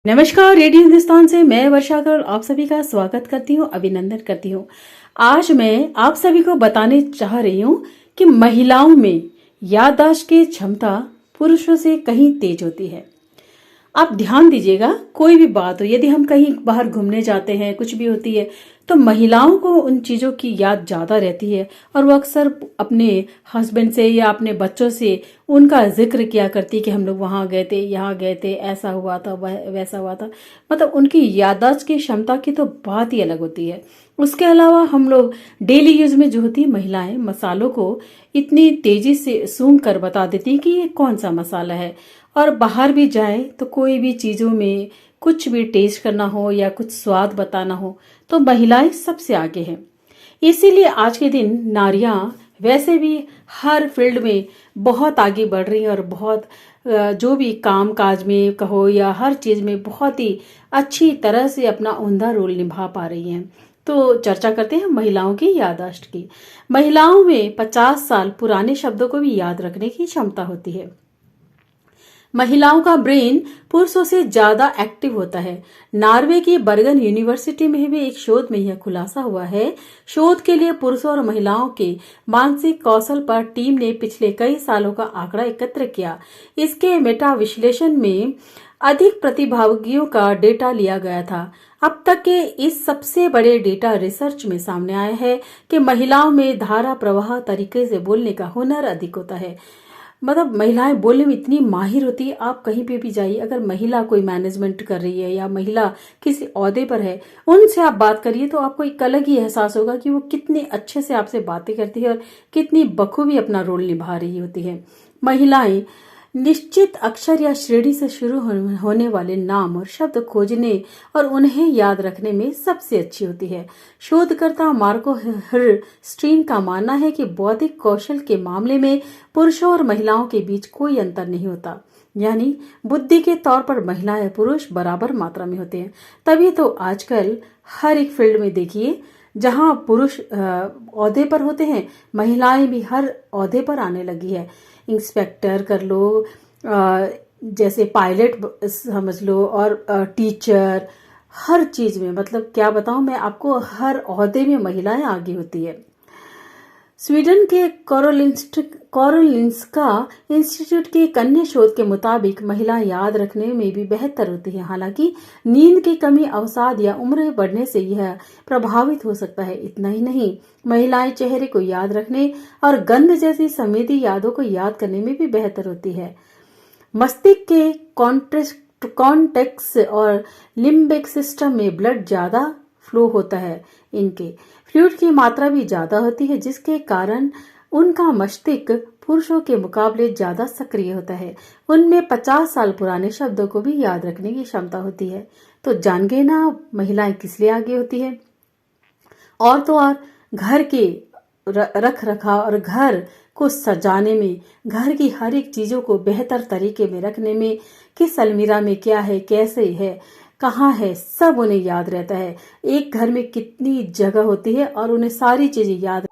नमस्कार, रेडियो हिंदुस्तान से मैं वर्षा कर आप सभी का स्वागत करती हूँ, अभिनंदन करती हूँ। आज मैं आप सभी को बताने चाह रही हूँ कि महिलाओं में याददाश्त की क्षमता पुरुषों से कहीं तेज होती है। आप ध्यान दीजिएगा, कोई भी बात हो, यदि हम कहीं बाहर घूमने जाते हैं, कुछ भी होती है, तो महिलाओं को उन चीज़ों की याद ज़्यादा रहती है और वो अक्सर अपने हस्बैंड से या अपने बच्चों से उनका जिक्र किया करती कि हम लोग वहाँ गए थे, यहाँ गए थे, ऐसा हुआ था, वैसा हुआ था। मतलब उनकी याददाश्त की क्षमता की तो बात ही अलग होती है। उसके अलावा हम लोग डेली यूज में जो होती है महिलाएं मसालों को इतनी तेजी से सूंघ कर बता देती कि ये कौन सा मसाला है। और बाहर भी जाए तो कोई भी चीज़ों में कुछ भी टेस्ट करना हो या कुछ स्वाद बताना हो तो महिलाएं सबसे आगे हैं। इसीलिए आज के दिन नारियां वैसे भी हर फील्ड में बहुत आगे बढ़ रही हैं और बहुत जो भी काम काज में कहो या हर चीज़ में बहुत ही अच्छी तरह से अपना उम्दा रोल निभा पा रही हैं। तो चर्चा करते हैं महिलाओं की याददाश्त की। महिलाओं में 50 साल पुराने शब्दों को भी याद रखने की क्षमता होती है। महिलाओं का ब्रेन पुरुषों से ज्यादा एक्टिव होता है। नॉर्वे की बर्गन यूनिवर्सिटी में भी एक शोध में यह खुलासा हुआ है। शोध के लिए पुरुषों और महिलाओं के मानसिक कौशल पर टीम ने पिछले कई सालों का आंकड़ा एकत्र किया। इसके मेटा विश्लेषण में अधिक प्रतिभागियों का डेटा लिया गया था। अब तक के इस सबसे बड़े डेटा रिसर्च में सामने आया है कि महिलाओं में धारा प्रवाह तरीके से बोलने का हुनर अधिक होता है। मतलब महिलाएं बोलने में इतनी माहिर होती है। आप कहीं पे भी जाइए, अगर महिला कोई मैनेजमेंट कर रही है या महिला किसी ओहदे पर है, उनसे आप बात करिए तो आपको एक अलग ही एहसास होगा कि वो कितने अच्छे से आपसे बातें करती है और कितनी बखूबी अपना रोल निभा रही होती है। महिलाएं निश्चित अक्षर या श्रेणी से शुरू होने वाले नाम और शब्द खोजने और उन्हें याद रखने में सबसे अच्छी होती है। शोधकर्ता मार्को स्ट्रीन का मानना है कि बौद्धिक कौशल के मामले में पुरुषों और महिलाओं के बीच कोई अंतर नहीं होता, यानी बुद्धि के तौर पर महिलाएं पुरुष बराबर मात्रा में होते हैं। तभी तो आजकल हर एक फील्ड में देखिए, जहां पुरुष ओहदे पर होते हैं, महिलाएं भी हर ओहदे पर आने लगी है। इंस्पेक्टर कर लो, जैसे पायलट समझ लो, और टीचर, हर चीज में, मतलब क्या बताऊं मैं आपको, हर ओहदे में महिलाएं आगे होती है। स्वीडन के कोरोलिंस्का इंस्टीट्यूट के एक अन्य शोध के मुताबिक महिलाएं याद रखने में भी बेहतर होती है। हालांकि नींद की कमी, अवसाद या उम्र बढ़ने से यह प्रभावित हो सकता है। इतना ही नहीं, महिलाएं चेहरे को याद रखने और गंध जैसी संवेदी यादों को याद करने में भी बेहतर होती है। मस्तिष्क के कॉन्टेक्स और लिम्बिक सिस्टम में ब्लड ज्यादा फ्लो होता है। इनके फ्लूइड की मात्रा भी ज्यादा होती है, जिसके कारण उनका मस्तिष्क पुरुषों के मुकाबले ज्यादा सक्रिय होता है। उनमें 50 साल पुराने शब्दों को भी याद रखने की क्षमता होती है। तो जान गए ना महिलाएं किस लिए आगे होती है। और तो और घर के रख रखाव और घर को सजाने में, घर की हर एक चीजों को बेहतर तरीके में रखने में, किस अलमीरा में क्या है, कैसे है, कहाँ है, सब उन्हें याद रहता है। एक घर में कितनी जगह होती है और उन्हें सारी चीजें याद